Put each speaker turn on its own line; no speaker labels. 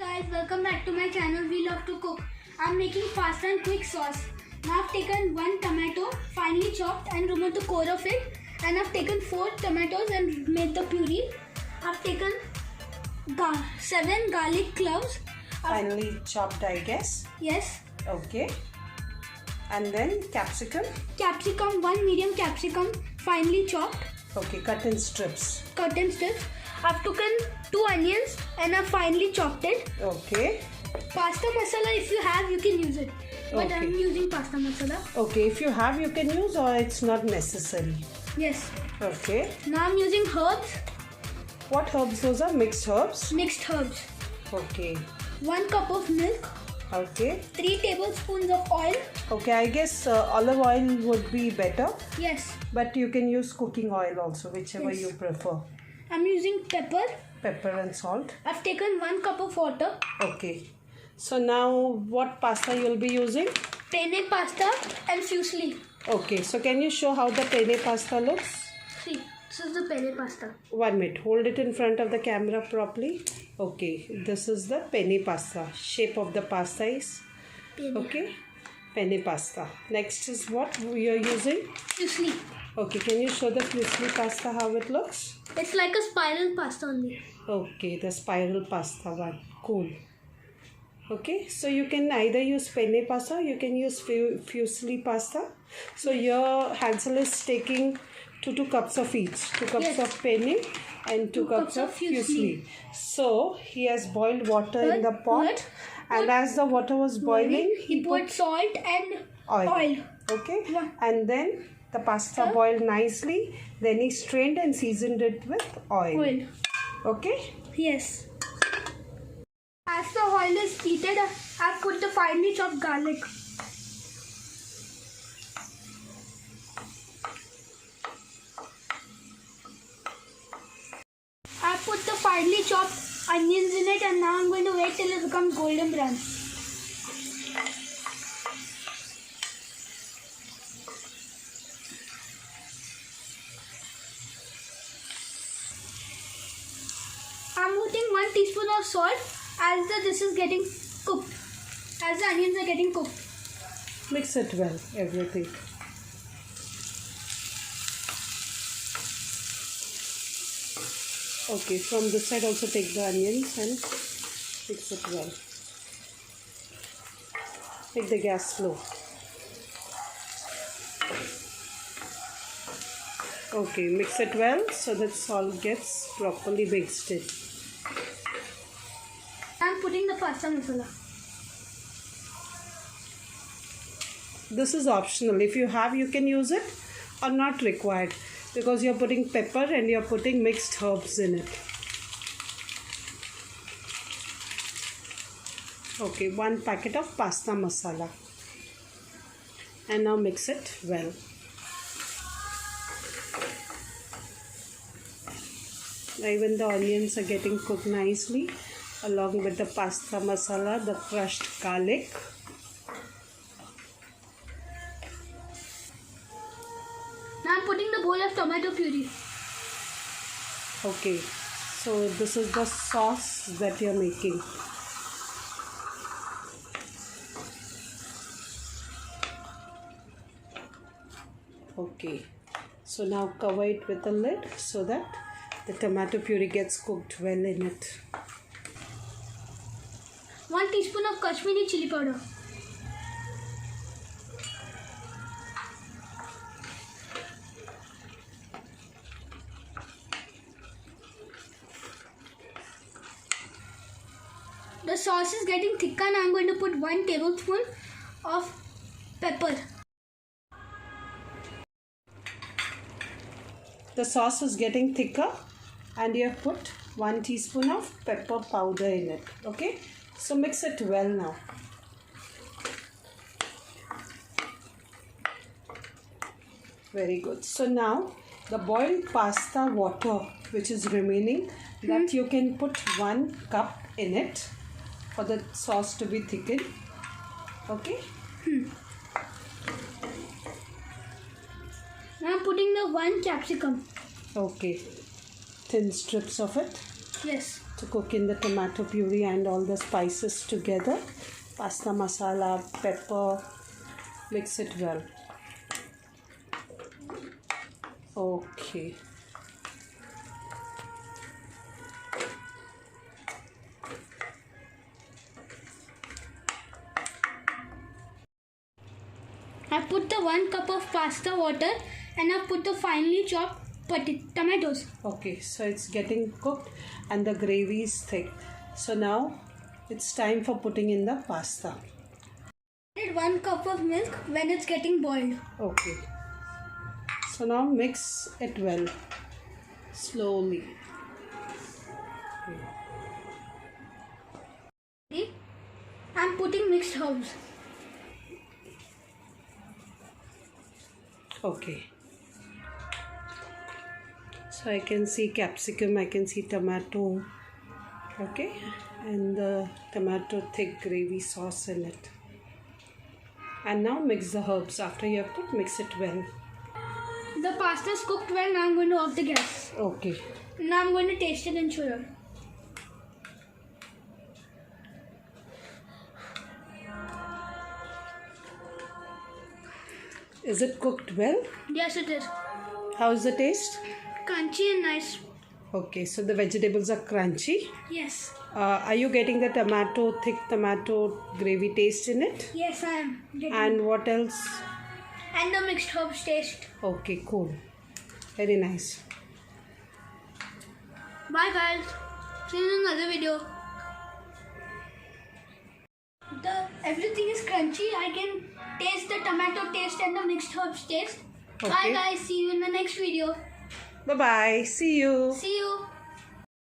Guys, welcome back to my channel. We love to cook. I'm making fast and quick sauce. Now I've taken 1 tomato finely chopped and removed the core of it, and I've taken 4 tomatoes and made the puree. I've taken 7 garlic cloves.
Finely chopped, I guess.
Yes.
Okay. And then capsicum.
Capsicum, 1 medium capsicum finely chopped.
Okay, cut in strips.
Cut in strips. I've taken 2 onions and I've finely chopped it.
Okay.
Pasta masala, if you have, you can use it. But
Okay.
I'm using pasta masala.
Okay, if you have, you can use, or it's not necessary.
Yes.
Okay.
Now I'm using herbs,
What herbs those are? Mixed herbs?
mixed herbs.
Okay.
1 cup of milk,
Okay.
3 tablespoons of oil.
Okay, I guess olive oil would be better,
Yes.
but you can use cooking oil also, whichever
Yes.
you prefer.
I'm using pepper.
Pepper and salt.
I've taken 1 cup of water.
Okay. So now what pasta you'll be using?
Penne pasta and fusilli.
Okay, so can you show how the penne pasta looks?
See, this is the penne pasta.
1 minute. Hold it in front of the camera properly. Okay, this is the penne pasta. Shape of the pasta is
Penne.
okay. Penne pasta. Next is what we are using.
Fusilli.
Okay, can you show the fusilli pasta how it looks?
It's like a spiral pasta only.
Okay, the spiral pasta one. Cool. Okay, so you can either use penne pasta, you can use fusilli pasta. So your Hansel is taking 2 cups of each. 2 cups
Yes.
of penne and 2 cups of fusilli. So he has boiled water in the pot, and as the water was boiling,
He put salt and oil.
Okay,
Yeah.
and then the pasta boiled nicely. Then he strained and seasoned it with oil.
Oil.
Okay.
Yes. As the oil is heated, I've put the finely chopped garlic. I put the finely chopped onions in it, and now I'm going to wait till it becomes golden brown. I'm putting 1 teaspoon of salt as this is getting cooked, as the onions are getting cooked.
Mix it well, everything. Okay, from this side also take the onions and mix it well. Make the gas slow. Okay, mix it well so that salt gets properly mixed in.
I'm putting the pasta masala.
This is optional. If you have, you can use it, or not required, because you're putting pepper and you're putting mixed herbs in it. Okay, 1 packet of pasta masala. And now mix it well. Even the onions are getting cooked nicely, along with the pasta masala, the crushed garlic.
Now I'm putting the bowl of tomato puree.
Okay, so this is the sauce that you're making. Okay, so now cover it with a lid so that the tomato puree gets cooked well in it.
1 teaspoon of Kashmiri chili powder. The sauce is getting thicker, and I'm going to put 1 tablespoon of pepper.
The sauce is getting thicker, and you have put 1 teaspoon of pepper powder in it. Okay, so mix it well now. Very good. So now the boiled pasta water which is remaining, that you can put 1 cup in it for the sauce to be thickened. Okay.
Now I'm putting the 1 capsicum.
Okay. Thin strips of it.
Yes.
to cook in the tomato puree and all the spices together. Pasta masala, pepper, mix it well. Okay.
I put the 1 cup of pasta water and I put the finely chopped tomatoes.
Okay, so it's getting cooked and the gravy is thick. So now it's time for putting in the pasta.
Add 1 cup of milk when it's getting boiled.
Okay. So now mix it well, slowly.
Okay. I'm putting mixed herbs.
Okay. So I can see capsicum, I can see tomato. Okay. And the tomato thick gravy sauce in it. And now mix the herbs. After you have put, mix it well.
The pasta is cooked well. Now I'm going to off the gas.
Okay.
Now I'm going to taste it and show you.
Is it cooked well?
Yes, it is.
How's the taste?
Crunchy and nice.
Okay, so the vegetables are crunchy.
Yes.
Are you getting the thick tomato gravy taste in it?
Yes, I am.
And what else?
And the mixed herbs taste.
Okay, cool. Very nice.
Bye guys. See you in another video. Everything is crunchy. I can taste the tomato taste and the mixed herbs taste.
Okay.
Bye guys. See you in the next video.
Bye-bye. See you.
See you.